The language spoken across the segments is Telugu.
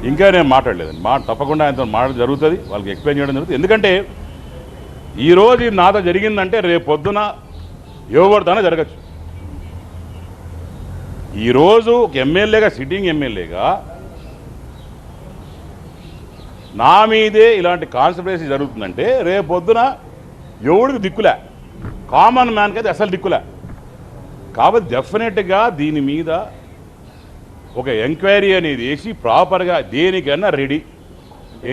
ఇంకా నేను మాట్లాడలేదండి. తప్పకుండా ఆయనతో మాట్లాడడం జరుగుతుంది, వాళ్ళకి ఎక్స్ప్లెయిన్ చేయడం జరుగుతుంది. ఎందుకంటే ఈరోజు ఇది నాతో జరిగిందంటే రేపు పొద్దున ఎవరితోనే జరగచ్చు. ఈరోజు ఒక ఎమ్మెల్యేగా, సిట్టింగ్ ఎమ్మెల్యేగా నా మీదే ఇలాంటి కాన్స్పిరసీ జరుగుతుందంటే రేపు పొద్దున ఎవడికి దిక్కులే, కామన్ మ్యాన్కి అయితే అసలు దిక్కులే. కాబట్టి డెఫినెట్గా దీని మీద ఒక ఎంక్వైరీ అనేది వేసి ప్రాపర్గా దేనికైనా ready,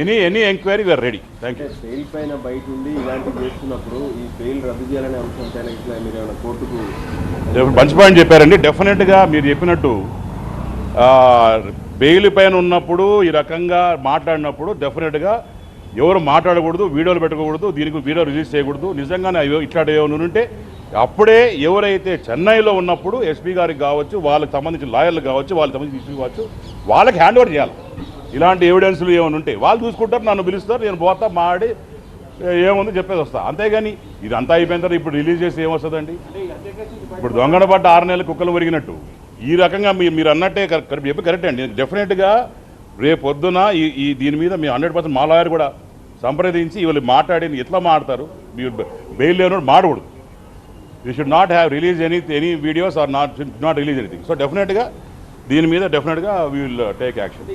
any enquiry we are ready. Thank you. Bail పైన బయట ఉండి ఇలాంటివి చేస్తున్నప్పుడు ఈ బెయిల్ రద్దు చేయాలనే అంశం పైన ఇట్లా మీరు ఏమైనా కోర్టుకు మంచి పాయింట్ చెప్పారండి. డెఫినెట్గా మీరు చెప్పినట్టు బెయిల్ పైన ఉన్నప్పుడు ఈ రకంగా మాట్లాడినప్పుడు డెఫినెట్గా ఎవరు మాట్లాడకూడదు, వీడియోలు పెట్టకూడదు, దీనికి వీడియో రిలీజ్ చేయకూడదు. నిజంగానే ఇట్లాంటి ఏమైనా ఉంటే అప్పుడే ఎవరైతే చెన్నైలో ఉన్నప్పుడు ఎస్పీ గారికి కావచ్చు, వాళ్ళకి సంబంధించిన లాయర్లు కావచ్చు, వాళ్ళకి సంబంధించిన ఇష్యూ కావచ్చు, వాళ్ళకి హ్యాండ్ ఓవర్ చేయాలి. ఇలాంటి ఎవిడెన్స్లు ఏమైనా ఉంటే వాళ్ళు చూసుకుంటారు, నన్ను పిలుస్తారు, నేను పోతా మాడి ఏముంది చెప్పేది వస్తా. అంతేగాని ఇది అంతా అయిపోయిన తర్వాత ఇప్పుడు రిలీజ్ చేసి ఏమొస్తుందండి? ఇప్పుడు దొంగన పడ్డ 6 నెలల కుక్కలు మురిగినట్టు ఈ రకంగా మీరు అన్నట్టే చెప్పి కరెక్ట్ అండి. డెఫినెట్గా రేపు పొద్దున ఈ దీని మీద మీ 100% మా లాయర్ కూడా సంప్రదించి వీళ్ళు మాట్లాడి ఎట్లా మాట్లాడతారు, మీరు బెయిల్ లేనోడు మాడకూడదు. You should not have release any videos or not release anything. So డెఫినెట్గా దీని మీద డెఫినెట్గా వీ విల్ టేక్ యాక్షన్.